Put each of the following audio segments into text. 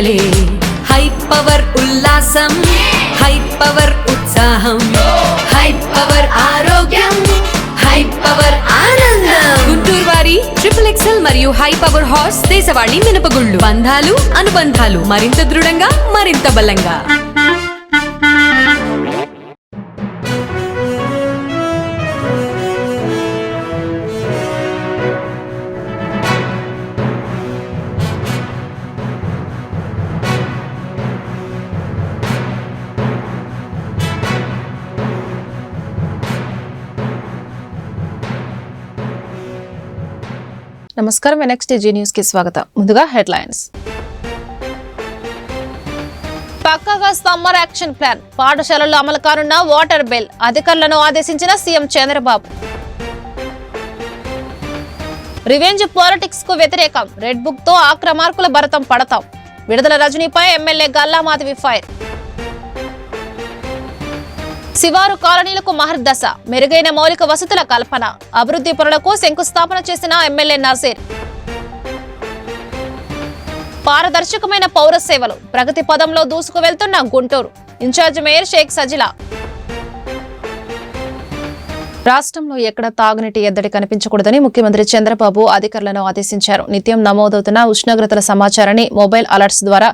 పండగలే. High power ఉల్లాసం, high power ఉత్సాహం, high power ఆరోగ్యం, హై పవర్ ఆనందం. గుంటూరు వారి XXL మరియు హై పవర్ హార్స్ దేశవాళీ మినపగుళ్ళు. బంధాలు అనుబంధాలు మరింత దృఢంగా, మరింత బలంగా. నమస్కారం, NXTG న్యూస్ కి స్వాగతం. ముందుగా హెడ్లైన్స్. పక్కాగా సమ్మర్ యాక్షన్ ప్లాన్, పాఠశాలల్లో అమలు కానున్న వాటర్ బిల్, అధికారులను ఆదేశించిన సీఎం చంద్రబాబు. రివెంజ్ పాలిటిక్స్ కు వ్యతిరేకం, రెడ్ బుక్ తో ఆక్రమార్కుల భరతం పడతాం. విడుదల రజనీపై ఎమ్మెల్యే గల్లా మాధవి ఫైర్. శివారు కాలనీలకు మహర్దశ, మెరుగైన మౌలిక వసతుల కల్పన, అభివృద్ధి పనులకు శంకుస్థాపన చేసిన ఎమ్మెల్యే నజీర్. పారదర్శకమైన పౌర సేవలు, ప్రగతి పదంలో దూసుకు వెళ్తున్న గుంటూరు ఇన్ఛార్జ్ మేయర్ షేక్ సజిలా. రాష్ట్రంలో ఎక్కడ తాగునీటి ఎద్దడి కనిపించకూడదని ముఖ్యమంత్రి చంద్రబాబు అధికారులను ఆదేశించారు. నిత్యం నమోదవుతున్న ఉష్ణోగ్రతల సమాచారాన్ని మొబైల్ అలర్ట్స్ ద్వారా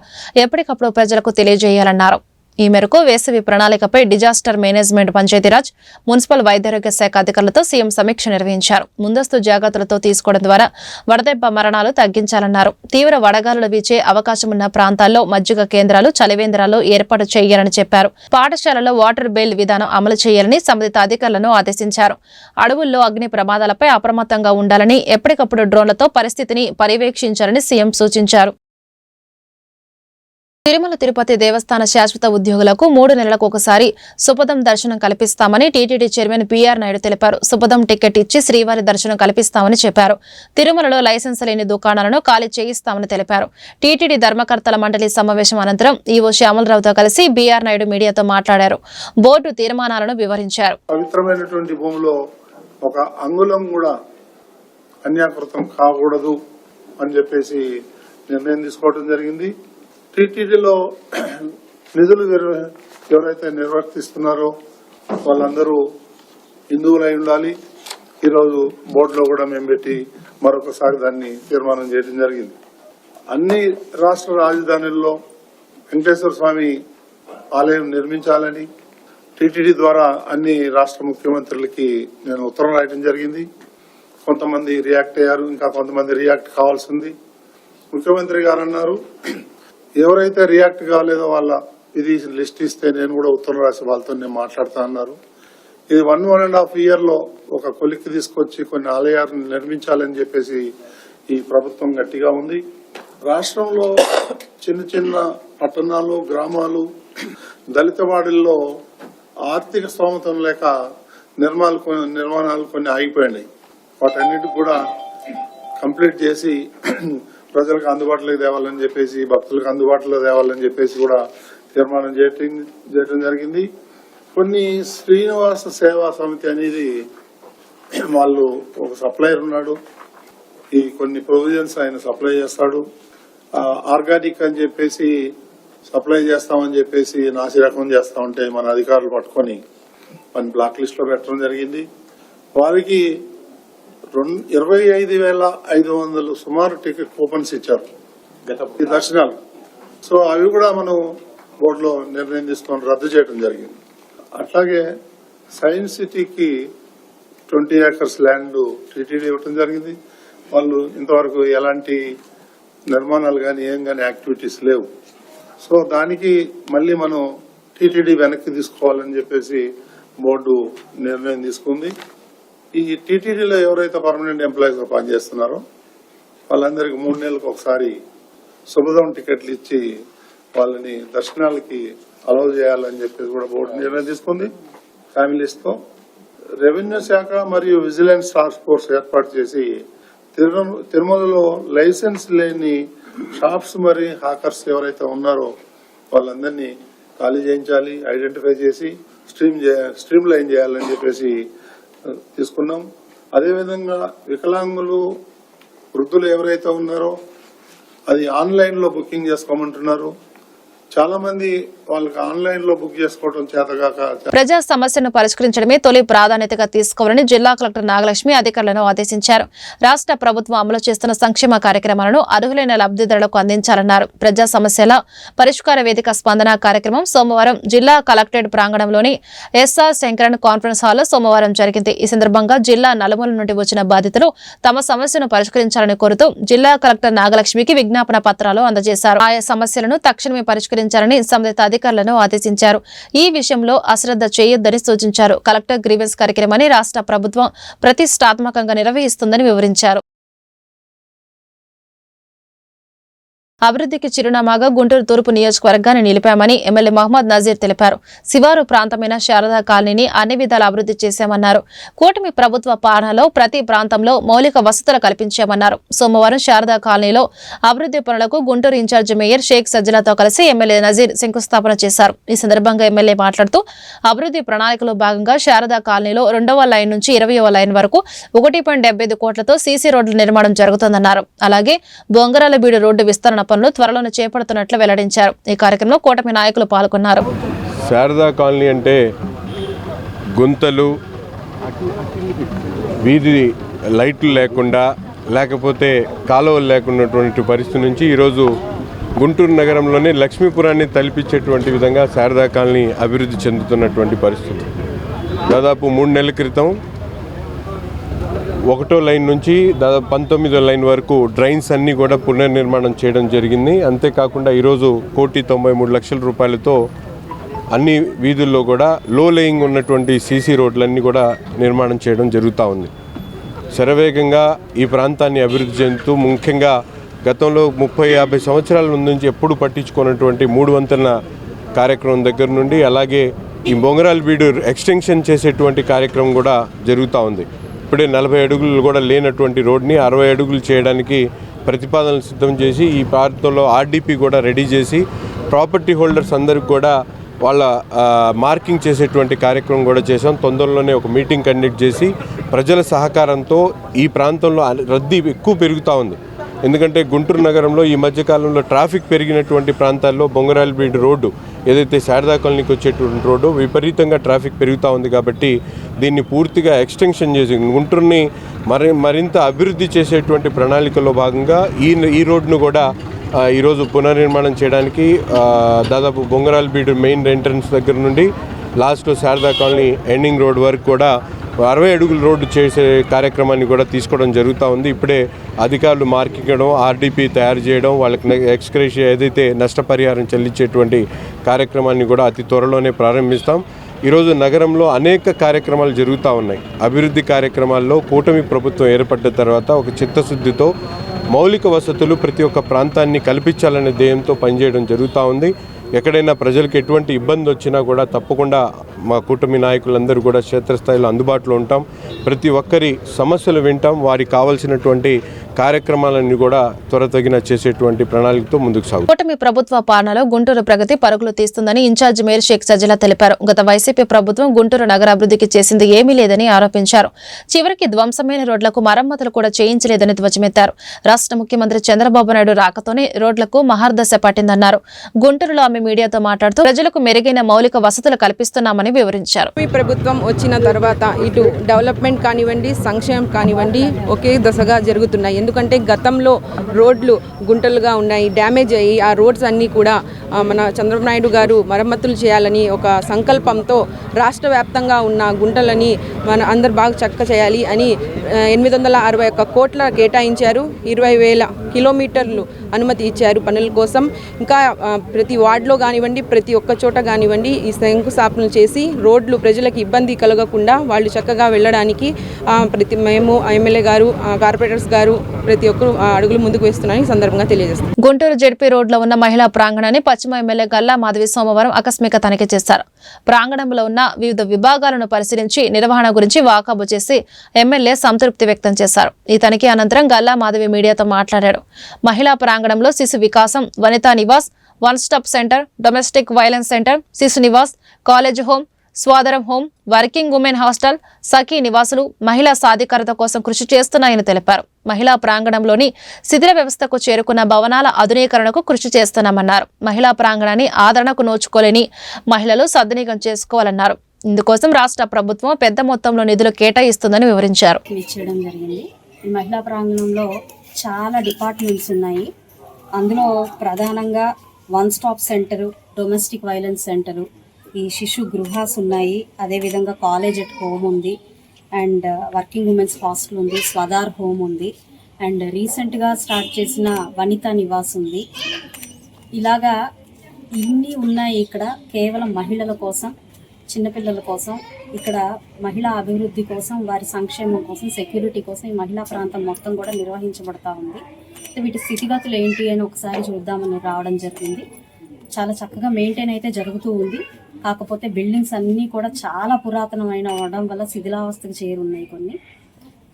ఎప్పటికప్పుడు ప్రజలకు తెలియజేయాలన్నారు. ఈ మేరకు వేసవి ప్రణాళికపై డిజాస్టర్ మేనేజ్మెంట్, పంచాయతీరాజ్, మున్సిపల్, వైద్యారోగ్య శాఖ అధికారులతో సీఎం సమీక్ష నిర్వహించారు. ముందస్తు జాగ్రత్తలతో తీసుకోవడం ద్వారా వడదెబ్బ మరణాలు తగ్గించాలన్నారు. తీవ్ర వడగాలులు వీచే అవకాశం ఉన్న ప్రాంతాల్లో మజ్జిగ కేంద్రాలు, చలివేంద్రాలు ఏర్పాటు చేయాలని చెప్పారు. పాఠశాలలో వాటర్ బెయిల్ విధానం అమలు చేయాలని సంబంధిత అధికారులను ఆదేశించారు. అడవుల్లో అగ్ని ప్రమాదాలపై అప్రమత్తంగా ఉండాలని, ఎప్పటికప్పుడు డ్రోన్లతో పరిస్థితిని పర్యవేక్షించాలని సీఎం సూచించారు. తిరుమల తిరుపతి దేవస్థాన శాశ్వత ఉద్యోగులకు 3 నెలలకు ఒకసారి సుపదం దర్శనం కల్పిస్తామని టీటీడీ చైర్మన్ బిఆర్ నాయుడు తెలిపారు. సుపదం టికెట్ ఇచ్చి శ్రీవారి దర్శనం కల్పిస్తామని చెప్పారు. తిరుమలలో లైసెన్స్ లేని దుకాణాలను ఖాళీ చేయిస్తామని తెలిపారు. టీటీడీ ధర్మకర్తల మండలి సమావేశం అనంతరం ఈవో శ్యామలరావుతో కలిసి బిఆర్ నాయుడు మీడియాతో మాట్లాడారు. బోర్డు తీర్మానాలను వివరించారు. పవిత్రమైనటువంటి భూమిలో ఒక అంగుళం కూడా అన్యాకృతం కాకూడదు అని చెప్పేసి నిర్ణయం తీసుకోవడం జరిగింది. టీటీడీలో నిధులు ఎవరైతే నిర్వర్తిస్తున్నారో వాళ్ళందరూ హిందువులై ఉండాలి. ఈరోజు బోర్డులో కూడా మేము పెట్టి మరొకసారి దాన్ని తీర్మానం చేయడం జరిగింది. అన్ని రాష్ట్ర రాజధానుల్లో వెంకటేశ్వర స్వామి ఆలయం నిర్మించాలని టీటీడీ ద్వారా అన్ని రాష్ట్ర ముఖ్యమంత్రులకి నేను ఉత్తరం రాయడం జరిగింది. కొంతమంది రియాక్ట్ అయ్యారు, ఇంకా కొంతమంది రియాక్ట్ కావాల్సింది. ముఖ్యమంత్రి గారు అన్నారు, ఎవరైతే రియాక్ట్ కాలేదో వాళ్ళ ఇది లిస్ట్ ఇస్తే నేను కూడా ఉత్తరం రాసి వాళ్ళతో నేను మాట్లాడుతా అన్నారు. ఇది 1.5 year లో ఒక కొలిక్కి తీసుకొచ్చి కొన్ని ఆలయాలను నిర్మించాలని చెప్పేసి ఈ ప్రభుత్వం గట్టిగా ఉంది. రాష్ట్రంలో చిన్న చిన్న పట్టణాలు, గ్రామాలు, దళిత వాడల్లో ఆర్థిక స్తోమతం లేక నిర్మాణాలు కొన్ని ఆగిపోయినాయి. వాటన్నిటికి కూడా కంప్లీట్ చేసి ప్రజలకు అందుబాటులోకి తేవాలని చెప్పేసి, భక్తులకు అందుబాటులో తేవాలని చెప్పేసి కూడా తీర్మానం చేయడం జరిగింది. కొన్ని శ్రీనివాస సేవా సమితి అనేది వాళ్ళు ఒక సప్లయర్ ఉన్నాడు. ఈ కొన్ని ప్రొవిజన్స్ ఆయన సప్లై చేస్తాడు. ఆర్గానిక్ అని చెప్పేసి సప్లై చేస్తామని చెప్పేసి నాసిరకం చేస్తా ఉంటే మన అధికారులు పట్టుకొని మన బ్లాక్ లిస్ట్ లో పెట్టడం జరిగింది. వారికి 25,500 సుమారు టికెట్ కూపన్స్ ఇచ్చారు ఈ దర్శనాలు. సో అవి కూడా మనం బోర్డులో నిర్ణయం తీసుకొని రద్దు చేయడం జరిగింది. అట్లాగే సైన్స్ సిటీకి 20 acres ల్యాండ్ టీటీడీ ఇవ్వడం జరిగింది. వాళ్ళు ఇంతవరకు ఎలాంటి నిర్మాణాలు కానీ ఏం కానీ యాక్టివిటీస్ లేవు. సో దానికి మళ్ళీ మనం టీటీడీ వెనక్కి తీసుకోవాలని చెప్పేసి బోర్డు నిర్ణయం తీసుకుంది. ఈ టీటీడీలో ఎవరైతే పర్మనెంట్ ఎంప్లాయీస్ గా పనిచేస్తున్నారో వాళ్ళందరికీ 3 నెలలకు ఒకసారి సుభదం టికెట్లు ఇచ్చి వాళ్ళని దర్శనాలకి అలౌ చేయాలని చెప్పేసి కూడా బోర్డు నిర్ణయం తీసుకుంది. ఫ్యామిలీస్ తో రెవెన్యూ శాఖ మరియు విజిలెన్స్ టాస్క్ ఫోర్స్ ఏర్పాటు చేసి తిరుమలలో లైసెన్స్ లేని షాప్స్ మరి హాకర్స్ ఎవరైతే ఉన్నారో వాళ్ళందరినీ ఖాళీ చేయించాలి, ఐడెంటిఫై చేసి స్ట్రీమ్ లైన్ చేయాలని చెప్పేసి తీసుకున్నాం. అదేవిధంగా వికలాంగులు, వృద్ధులు ఎవరైతే ఉన్నారో అది ఆన్లైన్ లో బుకింగ్ చేసుకోమంటున్నారు. చాలా మంది వాళ్ళకి ఆన్లైన్ లో బుక్ చేసుకోవడం చేతగాక ప్రజా సమస్యను పరిష్కరించడమే తొలి ప్రాధాన్యతగా తీసుకోవాలని జిల్లా కలెక్టర్ నాగలక్ష్మి అధికారులను ఆదేశించారు. రాష్ట్ర ప్రభుత్వం అమలు చేస్తున్న సంక్షేమ కార్యక్రమాలను అర్హులైన లబ్ధిదారులకు అందించాలన్నారు. ప్రజా సమస్యల పరిష్కార వేదిక స్పందన కార్యక్రమం సోమవారం జిల్లా కలెక్టరేట్ ప్రాంగణంలోని ఎస్ఆర్ శంకరన్ కాన్ఫరెన్స్ హాల్లో సోమవారం జరిగింది. ఈ సందర్భంగా జిల్లా నలుమూల నుండి వచ్చిన బాధితులు తమ సమస్యను పరిష్కరించాలని కోరుతూ జిల్లా కలెక్టర్ నాగలక్ష్మికి విజ్ఞాపన పత్రాలు అందజేశారు. ఆయా సమస్యలను తక్షణమే పరిష్కరించాలని సంబంధిత అధికారులను ఆదేశించారు. ఈ విషయంలో అశ్రద్ధ చేయొద్దని సూచించారు. కలెక్టర్ గ్రీవెన్స్ కార్యక్రమాన్ని రాష్ట్ర ప్రభుత్వం ప్రతిష్టాత్మకంగా నిర్వహిస్తుందని వివరించారు. అభివృద్ధికి చిరునామాగా గుంటూరు తూర్పు నియోజకవర్గాన్ని నిలిపామని ఎమ్మెల్యే మహమ్మద్ నజీర్ తెలిపారు. శివారు ప్రాంతమైన శారదా కాలనీని అన్ని విధాల అభివృద్ధి చేశామన్నారు. కూటమి ప్రభుత్వ పాలనలో ప్రతి ప్రాంతంలో మౌలిక వసతులు కల్పించామన్నారు. సోమవారం శారదా కాలనీలో అభివృద్ధి పనులకు గుంటూరు ఇన్ఛార్జి మేయర్ షేక్ సజ్జలాతో కలిసి ఎమ్మెల్యే నజీర్ శంకుస్థాపన చేశారు. ఈ సందర్భంగా ఎమ్మెల్యే మాట్లాడుతూ అభివృద్ధి ప్రణాళికలో భాగంగా శారదా కాలనీలో 2వ లైన్ నుంచి 20వ లైన్ వరకు 1.75 కోట్లతో సీసీ రోడ్ల నిర్మాణం జరుగుతుందన్నారు. అలాగే బొంగరాలబీడు రోడ్డు విస్తరణ పనులు త్వరలోనే చేపడుతున్నట్లు వెల్లడించారు. ఈ కార్యక్రమంలో కూటమి నాయకులు పాల్గొన్నారు. శారదా కాలనీ అంటే గుంతలు, వీధి లైట్లు లేకుండా, లేకపోతే కాలువలు లేకున్నటువంటి పరిస్థితి నుంచి ఈరోజు గుంటూరు నగరంలోనే లక్ష్మీపురాన్ని తలపించేటువంటి విధంగా శారదా కాలనీ అభివృద్ధి చెందుతున్నటువంటి పరిస్థితి. దాదాపు 3 నెలల క్రితం 1వ లైన్ నుంచి దాదాపు 19వ లైన్ వరకు డ్రైన్స్ అన్నీ కూడా పునర్నిర్మాణం చేయడం జరిగింది. అంతేకాకుండా ఈరోజు 1,93,00,000 రూపాయలతో అన్ని వీధుల్లో కూడా లో లేయింగ్ ఉన్నటువంటి సీసీ రోడ్లన్నీ కూడా నిర్మాణం చేయడం జరుగుతూ ఉంది. శరవేగంగా ఈ ప్రాంతాన్ని అభివృద్ధి చెందుతూ, ముఖ్యంగా గతంలో 30-50 సంవత్సరాల నుంచి ఎప్పుడు పట్టించుకున్నటువంటి 3 వంతెన కార్యక్రమం దగ్గర నుండి, అలాగే ఈ బొంగరాలబీడు ఎక్స్టెన్షన్ చేసేటువంటి కార్యక్రమం కూడా జరుగుతూ ఉంది. ఇప్పుడే 40 అడుగులు కూడా లేనటువంటి రోడ్ని 60 అడుగులు చేయడానికి ప్రతిపాదనలు సిద్ధం చేసి ఈ ప్రాంతంలో ఆర్డీపీ కూడా రెడీ చేసి ప్రాపర్టీ హోల్డర్స్ అందరికి కూడా వాళ్ళ మార్కింగ్ చేసేటువంటి కార్యక్రమం కూడా చేసాం. తొందరలోనే ఒక మీటింగ్ కండక్ట్ చేసి ప్రజల సహకారంతో ఈ ప్రాంతంలో రద్దీ ఎక్కువ పెరుగుతూ ఉంది. ఎందుకంటే గుంటూరు నగరంలో ఈ మధ్యకాలంలో ట్రాఫిక్ పెరిగినటువంటి ప్రాంతాల్లో బొంగరాలబీడు రోడ్డు ఏదైతే శారదా కాలనీకి వచ్చేటువంటి రోడ్డు విపరీతంగా ట్రాఫిక్ పెరుగుతూ ఉంది. కాబట్టి దీన్ని పూర్తిగా ఎక్స్టెన్షన్ చేసి గుంటూరుని మరింత అభివృద్ధి చేసేటువంటి ప్రణాళికలో భాగంగా ఈ రోడ్డును కూడా ఈరోజు పునర్నిర్మాణం చేయడానికి దాదాపు బొంగరాలబీడు మెయిన్ ఎంట్రన్స్ దగ్గర నుండి లాస్ట్లో శారదా కాలనీ ఎండింగ్ రోడ్ వరకు కూడా 60 అడుగుల రోడ్డు చేసే కార్యక్రమాన్ని కూడా తీసుకోవడం జరుగుతూ ఉంది. ఇప్పుడే అధికారులు మార్కింగ్ చేయడం, ఆర్డీపీ తయారు చేయడం, వాళ్ళకి ఎక్స్గ్రేషియా ఏదైతే నష్టపరిహారం చెల్లించేటువంటి కార్యక్రమాన్ని కూడా అతి త్వరలోనే ప్రారంభిస్తాం. ఈరోజు నగరంలో అనేక కార్యక్రమాలు జరుగుతూ ఉన్నాయి. అభివృద్ధి కార్యక్రమాల్లో కూటమి ప్రభుత్వం ఏర్పడ్డ తర్వాత ఒక చిత్తశుద్ధితో మౌలిక వసతులు ప్రతి ఒక్క ప్రాంతాన్ని కల్పించాలనే ధ్యేయంతో పనిచేయడం జరుగుతూ ఉంది. ఎక్కడైనా ప్రజలకు ఎటువంటి ఇబ్బంది వచ్చినా కూడా తప్పకుండా మా కూటమి నాయకులందరూ కూడా క్షేత్రస్థాయిలో అందుబాటులో ఉంటాం. ప్రతి ఒక్కరి సమస్యలు వింటాం. వారికి కావాల్సినటువంటి కార్యక్రమాలన్నీ కూడా త్వరతగిన చేసేటువంటి ప్రణాళికతో ముందుకు సాగుతాం. కూటమి ప్రభుత్వ పాలనలో గుంటూరు ప్రగతి పరుగులు తీస్తుందని ఇన్ఛార్జ్ మేయర్ షేక్ సజ్జలా తెలిపారు. గత వైసీపీ ప్రభుత్వం గుంటూరు నగరాభివృద్ధికి చేసింది ఏమీ లేదని ఆరోపించారు. చివరికి ధ్వంసమైన రోడ్లకు మరమ్మతులు కూడా చేయించలేదని ధ్వజమెత్తారు. రాష్ట్ర ముఖ్యమంత్రి చంద్రబాబు నాయుడు రాకతోనే రోడ్లకు మహర్దశ పట్టిందన్నారు. గుంటూరులో ఆమె మీడియాతో మాట్లాడుతూ ప్రజలకు మెరుగైన మౌలిక వసతులు కల్పిస్తున్నామని వివరించారు. ఈ ప్రభుత్వం వచ్చిన తర్వాత ఇటు డెవలప్మెంట్ కానివ్వండి, సంక్షేమం కానివ్వండి ఒకే దశగా జరుగుతున్నాయి. ఎందుకంటే గతంలో రోడ్లు గుంటలుగా ఉన్నాయి, డ్యామేజ్ అయ్యి ఆ రోడ్స్ అన్నీ కూడా మన చంద్రబాబు నాయుడు గారు మరమ్మతులు చేయాలని ఒక సంకల్పంతో రాష్ట్ర వ్యాప్తంగా ఉన్న గుంటలని మన అందరు బాగా చక్క చేయాలి అని 861 కోట్ల కేటాయించారు. 20,000 కిలోమీటర్లు అనుమతి ఇచ్చారు పనుల కోసం. ఇంకా ప్రతి వార్డులో కానివ్వండి, ప్రతి ఒక్క చోట కానివ్వండి ఈ శంకుస్థాపనలు చేసి రోడ్లు ప్రజలకు ఇబ్బంది కలగకుండా వాళ్ళు చక్కగా వెళ్ళడానికి మేము ఎమ్మెల్యే గారు, కార్పొరేటర్స్ గారు ప్రతి ఒక్కరు అడుగులు ముందుకు వేస్తున్నారని ఈ సందర్భంగా తెలియజేస్తారు. గుంటూరు జెడ్పీ రోడ్లో ఉన్న మహిళా ప్రాంగణాన్ని పశ్చిమ ఎమ్మెల్యే గల్లా మాధవి సోమవారం ఆకస్మిక తనిఖీ చేశారు. ప్రాంగణంలో ఉన్న వివిధ విభాగాలను పరిశీలించి నిర్వహణ గురించి వాకబు చేసి ఎమ్మెల్యే సంతృప్తి వ్యక్తం చేశారు. ఈ తనిఖీ అనంతరం గల్లా మాధవి మీడియాతో మాట్లాడారు. మహిళా ప్రాంగణంలో శిశు వికాసం, వనితా నివాస్, one stop centre, domestic violence centre, శిశు నివాస్, కాలేజ్ హోమ్, స్వాదరం హోం, వర్కింగ్ ఉమెన్ హాస్టల్, సఖీ నివాసులు మహిళా సాధికారత కోసం కృషి చేస్తున్నాయని తెలిపారు. మహిళా ప్రాంగణంలోని శిథిల వ్యవస్థకు చేరుకున్న భవనాల ఆధునీకరణకు కృషి చేస్తున్నామన్నారు. మహిళా ప్రాంగణాన్ని ఆదరణకు నోచుకోలేని మహిళలు సద్వినియోగం చేసుకోవాలన్నారు. ఇందుకోసం రాష్ట్ర ప్రభుత్వం పెద్ద మొత్తంలో నిధులు కేటాయిస్తుందని వివరించారు. ఇచ్చేయడం జరిగింది. ఈ మహిళా ప్రాంగణంలో చాలా డిపార్ట్మెంట్స్ ఉన్నాయి. అందులో ప్రధానంగా one stop centre, domestic violence centre, ఈ శిశు గృహాస్ ఉన్నాయి. అదేవిధంగా కాలేజ్ ఎట్ హోమ్ ఉంది, అండ్ వర్కింగ్ ఉమెన్స్ హాస్టల్ ఉంది, స్వదార్ హోమ్ ఉంది, అండ్ రీసెంట్గా స్టార్ట్ చేసిన వనితా నివాస్ ఉంది. ఇలాగా ఇన్ని ఉన్నాయి. ఇక్కడ కేవలం మహిళల కోసం, చిన్నపిల్లల కోసం, ఇక్కడ మహిళా అభివృద్ధి కోసం, వారి సంక్షేమం కోసం, సెక్యూరిటీ కోసం ఈ మహిళా ప్రాంతం మొత్తం కూడా నిర్వహించబడతా ఉంది. వీటి స్థితిగతులు ఏంటి అని ఒకసారి చూద్దామని రావడం జరిగింది. చాలా చక్కగా మెయింటైన్ అయితే జరుగుతూ ఉంది. కాకపోతే బిల్డింగ్స్ అన్నీ కూడా చాలా పురాతనమైన అవడం వల్ల శిథిలావస్థకు చేరున్నాయి కొన్ని.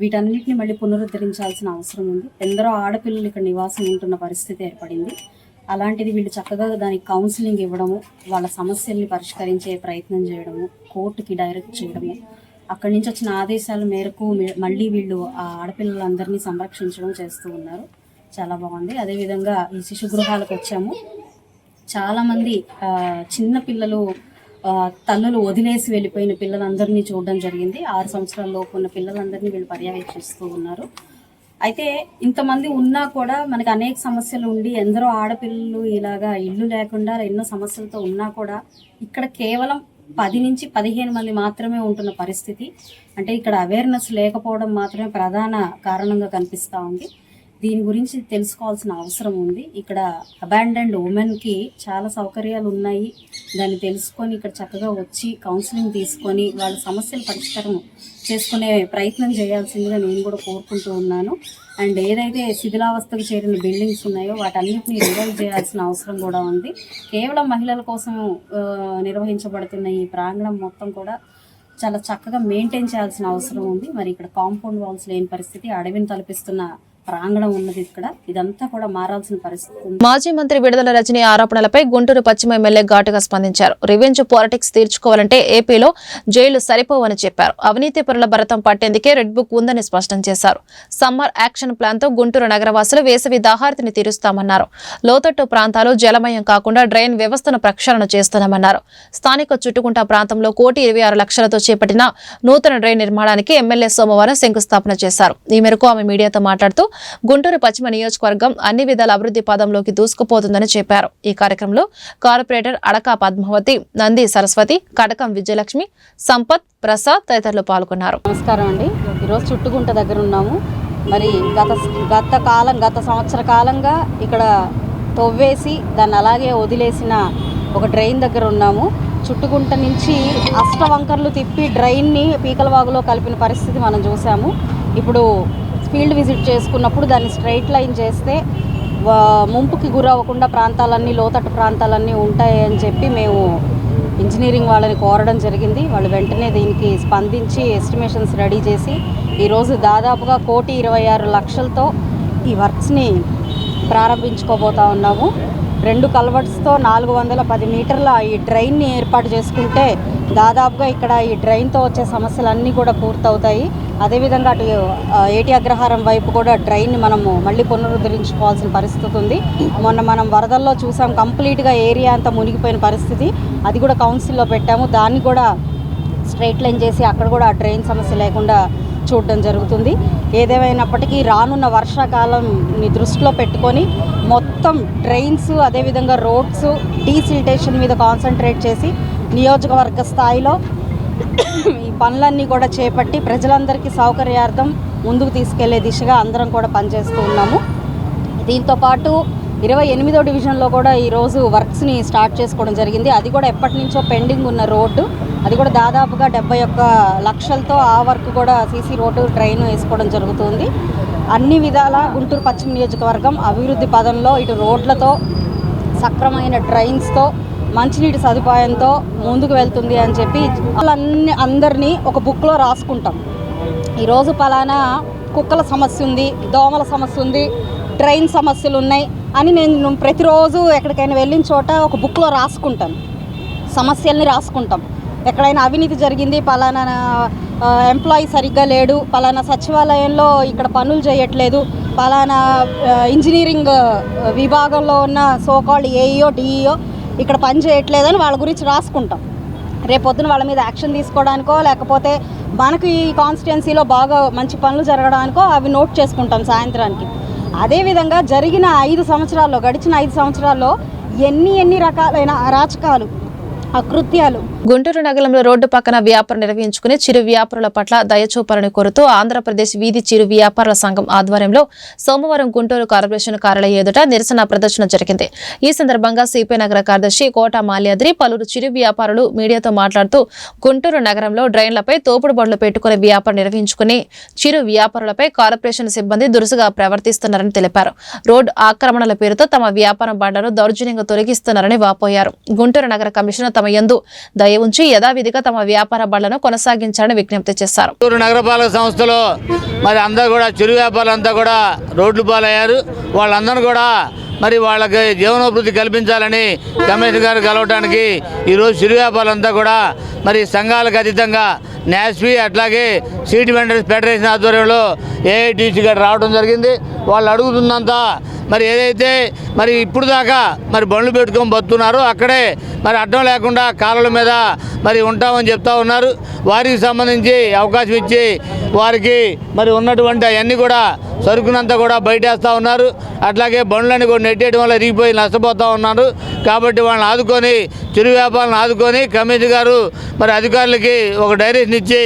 వీటన్నిటిని మళ్ళీ పునరుద్ధరించాల్సిన అవసరం ఉంది. ఎందరో ఆడపిల్లలు ఇక్కడ నివాసం ఉంటున్న పరిస్థితి ఏర్పడింది. అలాంటిది వీళ్ళు చక్కగా దానికి కౌన్సిలింగ్ ఇవ్వడము, వాళ్ళ సమస్యల్ని పరిష్కరించే ప్రయత్నం చేయడము, కోర్టుకి డైరెక్ట్ చేయడము, అక్కడి నుంచి వచ్చిన ఆదేశాల మేరకు మళ్ళీ వీళ్ళు ఆ ఆడపిల్లలందరినీ సంరక్షించడం చేస్తూ ఉన్నారు. చాలా బాగుంది. అదేవిధంగా ఈ శిశు గృహాలకు వచ్చాము. చాలామంది చిన్న పిల్లలు, తల్లులు వదిలేసి వెళ్ళిపోయిన పిల్లలందరినీ చూడడం జరిగింది. 6 సంవత్సరాల లోపు ఉన్న పిల్లలందరినీ వీళ్ళు పర్యవేక్షిస్తూ ఉన్నారు. అయితే ఇంతమంది ఉన్నా కూడా మనకి అనేక సమస్యలు ఉండి ఎందరో ఆడపిల్లలు ఇలాగా ఇల్లు లేకుండా ఎన్నో సమస్యలతో ఉన్నా కూడా ఇక్కడ కేవలం 10 నుంచి 15 మంది మాత్రమే ఉంటున్న పరిస్థితి. అంటే ఇక్కడ అవేర్నెస్ లేకపోవడం మాత్రమే ప్రధాన కారణంగా కనిపిస్తూ ఉంది. దీని గురించి తెలుసుకోవాల్సిన అవసరం ఉంది. ఇక్కడ అబాండన్డ్ ఉమెన్కి చాలా సౌకర్యాలు ఉన్నాయి. దాన్ని తెలుసుకొని ఇక్కడ చక్కగా వచ్చి కౌన్సిలింగ్ తీసుకొని వాళ్ళ సమస్యల పరిష్కారం చేసుకునే ప్రయత్నం చేయాల్సిందిగా నేను కూడా కోరుకుంటూ ఉన్నాను. అండ్ ఏదైతే శిథిలావస్థకు చేరిన బిల్డింగ్స్ ఉన్నాయో వాటన్నిటిని రివైవ్ చేయాల్సిన అవసరం కూడా ఉంది. కేవలం మహిళల కోసం నిర్వహించబడుతున్న ఈ ప్రాంగణం మొత్తం కూడా చాలా చక్కగా మెయింటైన్ చేయాల్సిన అవసరం ఉంది. మరి ఇక్కడ కాంపౌండ్ వాల్స్ లేని పరిస్థితి, అడవిని తలపిస్తున్న ప్రాంగణం ఉన్నది. ఇక్కడ ఇదంతా కూడా మారాల్సిన పరిస్థితి ఉంది. మాజీ మంత్రి విడుదల రజనీ ఆరోపణలపై గుంటూరు పశ్చిమ ఎమ్మెల్యే ఘాటుగా స్పందించారు. రివెంజ్ పాలిటిక్స్ తీర్చుకోవాలంటే ఏపీలో జైళ్లు సరిపోవని చెప్పారు. అవినీతి పరుల భరతం పట్టేందుకే రెడ్ బుక్ ఉందని స్పష్టం చేశారు. సమ్మర్ యాక్షన్ ప్లాన్ తో గుంటూరు నగరవాసులు వేసవి దాహార్తిని తీరుస్తామన్నారు. లోతట్టు ప్రాంతాలు జలమయం కాకుండా డ్రైన్ వ్యవస్థను ప్రక్షాళన చేస్తున్నామన్నారు. స్థానిక చుట్టుకుంట ప్రాంతంలో 1,26 లక్షలతో చేపట్టిన నూతన డ్రైన్ నిర్మాణానికి ఎమ్మెల్యే సోమవారం శంకుస్థాపన చేశారు. ఈ మేరకు ఆమె మీడియాతో మాట్లాడుతూ గుంటూరు పశ్చిమ నియోజకవర్గం అన్ని విధాల అభివృద్ధి పదంలోకి దూసుకుపోతుందని చెప్పారు. ఈ కార్యక్రమంలో కార్పొరేటర్ అడకా పద్మావతి, నంది సరస్వతి, కటకం విజయలక్ష్మి, సంపత్, ప్రసాద్ తదితరులు పాల్గొన్నారు. నమస్కారం అండి. ఈరోజు చుట్టుగుంట దగ్గర ఉన్నాము. మరి గత సంవత్సర కాలంగా ఇక్కడ తవ్వేసి దాన్ని అలాగే వదిలేసిన ఒక డ్రైన్ దగ్గర ఉన్నాము. చుట్టుగుంట నుంచి అష్టవంకర్లు తిప్పి డ్రైన్ని పీకలవాగులో కలిపిన పరిస్థితి మనం చూసాము. ఇప్పుడు ఫీల్డ్ విజిట్ చేసుకున్నప్పుడు దాన్ని స్ట్రైట్ లైన్ చేస్తే ముంపుకి గురవ్వకుండా ప్రాంతాలన్నీ, లోతట్టు ప్రాంతాలన్నీ ఉంటాయి అని చెప్పి మేము ఇంజనీరింగ్ వాళ్ళని కోరడం జరిగింది. వాళ్ళు వెంటనే దీనికి స్పందించి ఎస్టిమేషన్స్ రెడీ చేసి ఈరోజు దాదాపుగా 1,26 లక్షలతో ఈ వర్క్స్ని ప్రారంభించుకోబోతా ఉన్నాము. 2 కల్వర్ట్స్తో 410 మీటర్ల ఈ డ్రైన్ని ఏర్పాటు చేసుకుంటే దాదాపుగా ఇక్కడ ఈ డ్రైన్తో వచ్చే సమస్యలన్నీ కూడా పూర్తవుతాయి. అదేవిధంగా అటు ఏటి అగ్రహారం వైపు కూడా డ్రైన్ని మనము మళ్ళీ పునరుద్ధరించుకోవాల్సిన పరిస్థితి ఉంది. మొన్న మనం వరదల్లో చూసాం, కంప్లీట్గా ఏరియా అంతా మునిగిపోయిన పరిస్థితి. అది కూడా కౌన్సిల్లో పెట్టాము. దాన్ని కూడా స్ట్రైట్ లైన్ చేసి అక్కడ కూడా ఆ డ్రైన్ సమస్య లేకుండా చూడడం జరుగుతుంది. ఏదేమైనప్పటికీ రానున్న వర్షాకాలంని దృష్టిలో పెట్టుకొని మొత్తం డ్రైన్స్, అదేవిధంగా రోడ్స్, డీసిల్టేషన్ మీద కాన్సన్ట్రేట్ చేసి నియోజకవర్గ స్థాయిలో ఈ పనులన్నీ కూడా చేపట్టి ప్రజలందరికీ సౌకర్యార్థం ముందుకు తీసుకెళ్లే దిశగా అందరం కూడా పనిచేస్తూ ఉన్నాము. దీంతోపాటు 28వ డివిజన్లో కూడా ఈరోజు వర్క్స్ని స్టార్ట్ చేసుకోవడం జరిగింది. అది కూడా ఎప్పటి నుంచో పెండింగ్ ఉన్న రోడ్డు, అది కూడా దాదాపుగా 71 లక్షలతో ఆ వర్క్ కూడా సీసీ రోడ్డు, డ్రైన్ వేసుకోవడం జరుగుతుంది. అన్ని విధాల గుంటూరు పశ్చిమ నియోజకవర్గం అభివృద్ధి పదంలో ఇటు రోడ్లతో, సక్రమైన డ్రైన్స్తో, మంచినీటి సదుపాయంతో ముందుకు వెళ్తుంది అని చెప్పి అందరినీ ఒక బుక్లో రాసుకుంటాం. ఈరోజు పలానా కుక్కల సమస్య ఉంది, దోమల సమస్య ఉంది, డ్రైన్ సమస్యలు ఉన్నాయి అని నేను ప్రతిరోజు ఎక్కడికైనా వెళ్ళిన చోట ఒక బుక్లో రాసుకుంటాను. సమస్యల్ని రాసుకుంటాం. ఎక్కడైనా అవినీతి జరిగింది, పలానా ఎంప్లాయీ సరిగ్గా లేడు, పలానా సచివాలయంలో ఇక్కడ పనులు చేయట్లేదు, పలానా ఇంజనీరింగ్ విభాగంలో ఉన్న సోకాల్డ్ ఏఈఓ డిఈఓ ఇక్కడ పని చేయట్లేదని వాళ్ళ గురించి రాసుకుంటాం. రేపొద్దున వాళ్ళ మీద యాక్షన్ తీసుకోవడానికో లేకపోతే మనకు ఈ కాన్స్టిట్యున్సీలో బాగా మంచి పనులు జరగడానికో అవి నోట్ చేసుకుంటాం సాయంత్రానికి. అదేవిధంగా జరిగిన 5 సంవత్సరాల్లో, గడిచిన 5 సంవత్సరాల్లో ఎన్ని రకాలైన అరాచకాలు, అకృత్యాలు. గుంటూరు నగరంలో రోడ్డు పక్కన వ్యాపారం నిర్వహించుకునే చిరు వ్యాపారుల పట్ల దయచూపాలని కోరుతూ ఆంధ్రప్రదేశ్ వీధి చిరు వ్యాపారుల సంఘం ఆధ్వర్యంలో సోమవారం గుంటూరు కార్పొరేషన్ కార్యాలయం ఎదుట నిరసన ప్రదర్శన జరిగింది. ఈ సందర్భంగా సిపిఐ నగర కార్యదర్శి కోట మాల్యాద్రి పలువురు చిరు వ్యాపారులు మీడియాతో మాట్లాడుతూ గుంటూరు నగరంలో డ్రైన్లపై తోపుడు బండ్లు పెట్టుకునే వ్యాపారం నిర్వహించుకునే చిరు వ్యాపారులపై కార్పొరేషన్ సిబ్బంది దురుసుగా ప్రవర్తిస్తున్నారని తెలిపారు. రోడ్డు ఆక్రమణల పేరుతో తమ వ్యాపారం బండను దౌర్జన్యంగా తొలగిస్తున్నారని వాపోయారు. గుంటూరు నగర కమిషనర్ తమ యందు దయ ఉంచి యథావిధిగా తమ వ్యాపార బండ్లను కొనసాగించాలని విజ్ఞప్తి చేశారు. గుంటూరు నగరపాలక సంస్థలో మరి అందరూ కూడా చిరు వ్యాపారులంతా కూడా రోడ్లు పాలయ్యారు. వాళ్ళందరూ కూడా మరి వాళ్ళకి జీవనోభివృద్ధి కల్పించాలని కమిషనర్ గారు కలవడానికి ఈరోజు చిరు వ్యాపారులంతా కూడా మరి సంఘాలకు అతీతంగా నాస్పి అట్లాగే సీట్ వెండర్స్ ఫెడరేషన్ ఆధ్వర్యంలో ఏఐటీసీ గారు రావడం జరిగింది. వాళ్ళు అడుగుతుందంతా మరి ఏదైతే మరి ఇప్పుడు దాకా మరి బండ్లు పెట్టుకొని బతున్నారో అక్కడే మరి అడ్డం లేకుండా కాలువల మీద మరి ఉంటామని చెప్తా ఉన్నారు. వారికి సంబంధించి అవకాశం ఇచ్చి వారికి మరి ఉన్నటువంటి అవన్నీ కూడా సరుకునంతా కూడా బయటేస్తూ ఉన్నారు. అట్లాగే బండ్లని కూడా నెట్టేయడం వల్ల ఎరిగిపోయి నష్టపోతూ ఉన్నారు. కాబట్టి వాళ్ళని ఆదుకొని చిరు వ్యాపారాలను ఆదుకొని కమిషనర్ గారు మరి అధికారులకి ఒక డైరెక్షన్ ఇచ్చి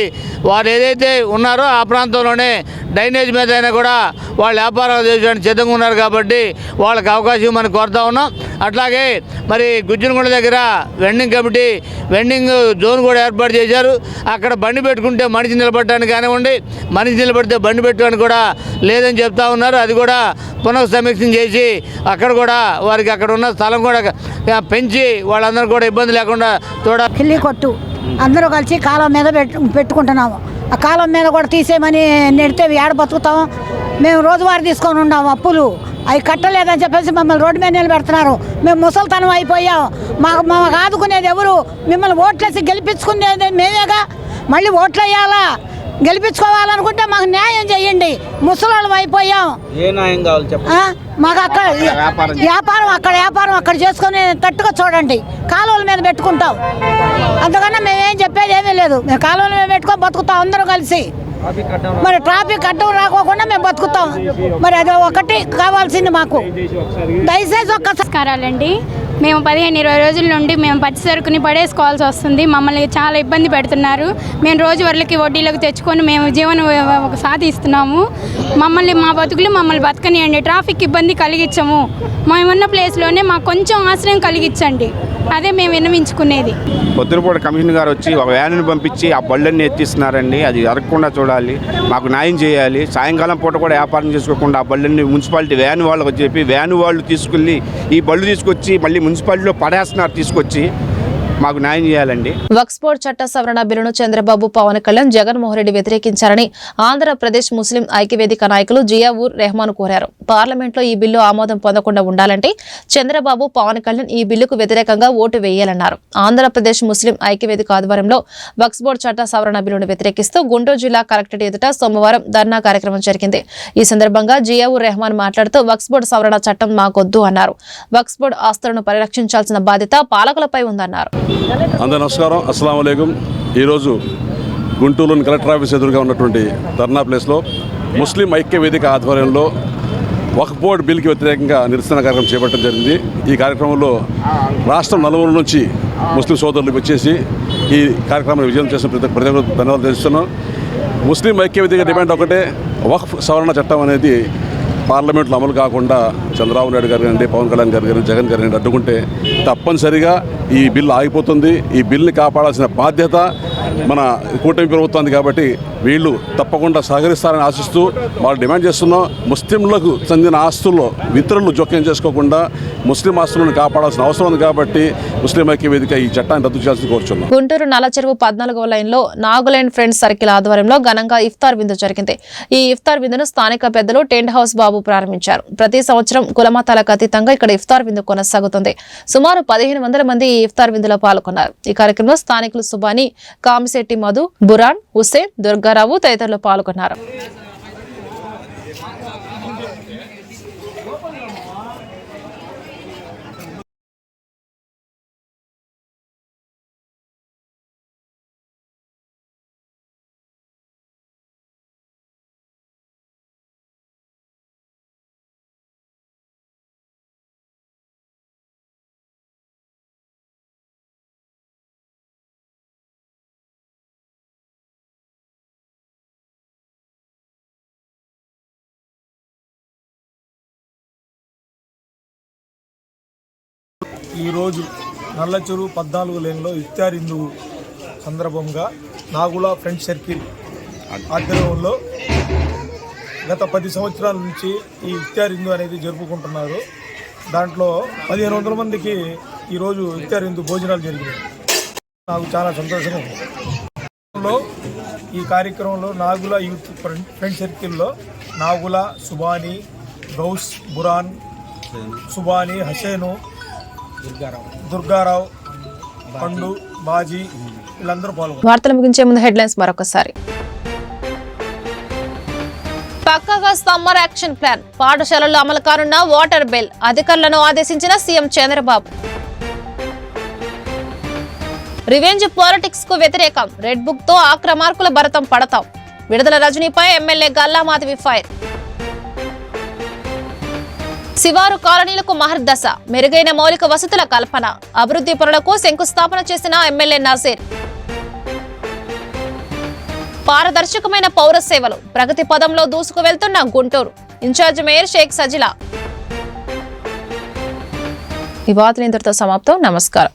వారు ఏదైతే ఉన్నారో ఆ ప్రాంతంలోనే డ్రైనేజ్ మీద అయినా కూడా వాళ్ళు వ్యాపారాలు చేయడానికి సిద్ధంగా ఉన్నారు. కాబట్టి వాళ్ళకి అవకాశం మనం కోరుతా ఉన్నాం. అట్లాగే మరి గుజ్జనగూడ దగ్గర వెండింగ్ కమిటీ వెండింగ్ జోన్ కూడా ఏర్పాటు చేశారు. అక్కడ బండి పెట్టుకుంటే మనిషి నిలబడటానికి కానివ్వండి, మనిషి నిలబడితే బండి పెట్టడానికి కూడా లేదని చెప్తా ఉన్నారు. అది కూడా పునఃసమీక్ష చేసి అక్కడ కూడా వారికి అక్కడ ఉన్న స్థలం కూడా పెంచి వాళ్ళందరూ కూడా ఇబ్బంది లేకుండా చూడాలి. కిల్లి కొట్టు అందరూ కలిసి కాలం మీద పెట్టుకుంటున్నాము. ఆ కాలం మీద కూడా తీసేయమని నెడితే ఏడ బతుకుతాం. మేము రోజువారీ తీసుకొని ఉన్నాము అప్పులు, అవి కట్టలేదని చెప్పేసి మమ్మల్ని రోడ్డు మీద నిలబెడుతున్నారు. మేము ముసలితనం అయిపోయాం. మాకు ఆదుకునేది ఎవరు? మిమ్మల్ని ఓట్లేసి గెలిపించుకునేది మేమేగా. మళ్ళీ ఓట్లు వేయాలా, గెలిపించుకోవాలనుకుంటే మాకు న్యాయం చేయండి. ముసలాళ్ళం అయిపోయాం. మాకు అక్కడ వ్యాపారం అక్కడ చేసుకొని తట్టుగా చూడండి. కాలువల మీద పెట్టుకుంటాం. అందుకన్నా మేమేం చెప్పేది ఏమీ లేదు. మేము కాలువల మీద పెట్టుకొని బతుకుతాం అందరూ కలిసి. మరి ట్రాఫిక్ అడ్డం రాకోకుండా మేము బతుకుతాం. మరి అది ఒకటి కావాల్సింది మాకు. దయచేసి నమస్కారాలండి. మేము 15-20 రోజుల నుండి మేము పచ్చి సరుకుని పడేసుకోవాల్సి వస్తుంది. మమ్మల్ని చాలా ఇబ్బంది పెడుతున్నారు. మేము రోజు వరలకి వడ్డీలకు తెచ్చుకొని మేము జీవనం సాధిస్తున్నాము. మా బతుకులు మమ్మల్ని బతకనియండి. ట్రాఫిక్ ఇబ్బంది కలిగించము. మేమున్న ప్లేస్లోనే మాకు కొంచెం ఆశ్రయం కలిగించండి. అదే మేము విన్నవించుకునేది. పొద్దునపూట కమిషనర్ గారు వచ్చి ఒక వ్యాన్ని పంపించి ఆ బళ్ళన్నీ ఎత్తిస్తున్నారండి. అది జరగకుండా చూడాలి, మాకు న్యాయం చేయాలి. సాయంకాలం పూట కూడా వ్యాపారం చేసుకోకుండా ఆ బళ్ళన్నీ మున్సిపాలిటీ వ్యాన్ వాళ్ళకి చెప్పి వ్యాన్ వాళ్ళు తీసుకెళ్ళి ఈ బళ్ళు తీసుకొచ్చి మళ్ళీ మున్సిపాలిటీలో పడేస్తున్నారు. తీసుకొచ్చి మాకు న్యాయం చేయాలండి. వక్ఫ్ బోర్డు చట్ట సవరణ బిల్లును చంద్రబాబు, పవన్ కళ్యాణ్, జగన్మోహన్ రెడ్డి వ్యతిరేకించారని ఆంధ్రప్రదేశ్ ముస్లిం ఐక్యవేదిక నాయకులు జియావుర్ రెహమాన్ కోరారు. పార్లమెంట్లో ఈ బిల్లు ఆమోదం పొందకుండా ఉండాలంటే చంద్రబాబు, పవన్ కళ్యాణ్ ఈ బిల్లుకు వ్యతిరేకంగా ఓటు వేయాలన్నారు. ఆంధ్రప్రదేశ్ ముస్లిం ఐక్యవేదిక ఆధ్వర్యంలో వక్ఫ్ బోర్డు చట్ట సవరణ బిల్లును వ్యతిరేకిస్తూ గుంటూరు జిల్లా కలెక్టరేట్ ఎదుట సోమవారం ధర్నా కార్యక్రమం జరిగింది. ఈ సందర్భంగా జియావుర్ రెహమాన్ మాట్లాడుతూ వక్ఫ్ బోర్డు సవరణ చట్టం మాకొద్దు అన్నారు. వక్ఫ్ బోర్డు ఆస్తులను పరిరక్షించాల్సిన బాధ్యత పాలకులపై ఉందన్నారు. అందరూ నమస్కారం, అస్సలాం వాలేకుం. ఈరోజు గుంటూరులోని కలెక్టర్ ఆఫీస్ ఎదురుగా ఉన్నటువంటి ధర్నా ప్లేస్లో ముస్లిం ఐక్య వేదిక ఆధ్వర్యంలో వక్ఫ్ బోర్డు బిల్కి వ్యతిరేకంగా నిరసన కార్యక్రమం చేపట్టడం జరిగింది. ఈ కార్యక్రమంలో రాష్ట్రం నలుమూల నుంచి ముస్లిం సోదరులు వచ్చేసి ఈ కార్యక్రమాన్ని విజయం చేసిన ప్రతి ధన్యవాదాలు తెలుస్తున్నాం. ముస్లిం ఐక్య వేదిక డిమాండ్ ఒకటే, వక్ఫ్ సవరణ చట్టం అనేది పార్లమెంట్లో అమలు కాకుండా చంద్రబాబు నాయుడు గారు కానీ, పవన్ కళ్యాణ్ గారు కానీ, జగన్ గారు కానీ అడ్డుకుంటే తప్పనిసరిగా ఈ బిల్లు ఆగిపోతుంది. ఈ బిల్లుని కాపాడాల్సిన బాధ్యత మన కూటమి ప్రభుత్వానికి. కాబట్టి వీళ్ళు తప్పకుండా సహకరిస్తారని ఆశిస్తూ వాళ్ళు డిమాండ్ చేస్తున్నాం. ముస్లింలకు చెందిన ఆస్తుల్లో ఇతరులు జోక్యం చేసుకోకుండా ముస్లిం ఆస్తులను కాపాడాల్సిన అవసరం ఉంది. కాబట్టి ముస్లిం ఐక్య వేదిక ఈ చట్టాన్ని రద్దు చేయాల్సి కోరుచున్నాం. గుంటూరు నల్లచెరువు 14వ లైన్లో నాగులైన్ ఫ్రెండ్స్ సర్కిల్ ఆధ్వర్యంలో ఘనంగా ఇఫ్తార్ విందు జరిగింది. ఈ ఇఫ్తార్ విందును స్థానిక పెద్దలు టెంట్ హౌస్ బాబు చంద్రబాబు ప్రారంభించారు. ప్రతి సంవత్సరం కులమతాలకు అతీతంగా ఇక్కడ ఇఫ్తార్ విందు కొనసాగుతుంది. సుమారు 1500 మంది ఈ ఇఫ్తార్ విందులో పాల్గొన్నారు. ఈ కార్యక్రమంలో స్థానికులు సుబాని, కామిశెట్టి మధు, బురాన్, హుస్సేన్, దుర్గారావు తదితరులు పాల్గొన్నారు. ఈరోజు నల్లచెరువు 14 లేన్లో ఇఫ్తార్ విందు సందర్భంగా నాగుల ఫ్రెండ్స్ సర్కిల్ ఆధ్వర్యంలో గత 10 సంవత్సరాల నుంచి ఈ ఇఫ్తార్ విందు అనేది జరుపుకుంటున్నారు. దాంట్లో 1500 మందికి ఈరోజు ఇఫ్తార్ విందు భోజనాలు జరిగినాయి. నాకు చాలా సంతోషంగా ఉంది. ఈ కార్యక్రమంలో నాగుల యూత్ ఫ్రెండ్ సర్కిల్లో నాగుల, సుబాని, గౌస్, బురాన్, సుబాని, హసేను, దుర్గారావు, పండు, బాజీ వీళ్ళందరూ పాల్గొన్నారు. వార్తలు ముగించే ముందు హెడ్లైన్స్ మరొకసారి. పక్కాగా సమ్మర్ యాక్షన్ ప్లాన్, పాఠశాలల్లో అమలు కానున్న వాటర్ బిల్, అధికారులను ఆదేశించిన సీఎం చంద్రబాబు. రివెంజ్ పాలిటిక్స్ కు వ్యతిరేకం, రెడ్ బుక్ తో ఆక్రమార్కుల భరతం పడతాం, విడుదల రజనీపై ఎమ్మెల్యే గల్లా మాధవి ఫైర్. శివారు కాలనీలకు మహర్దశ, మెరుగైన మౌలిక వసతుల కల్పన, అభివృద్ధి పనులకు శంకుస్థాపన చేసిన ఎమ్మెల్యే నజీర్. పారదర్శకమైన పౌర సేవలు, ప్రగతి పదంలో దూసుకు వెళ్తున్న గుంటూరు, ఇన్ఛార్జ్ మేయర్ షేక్ సజిలా. ఈ వార్తలు ఇంతటితో సమాప్తం. నమస్కారం.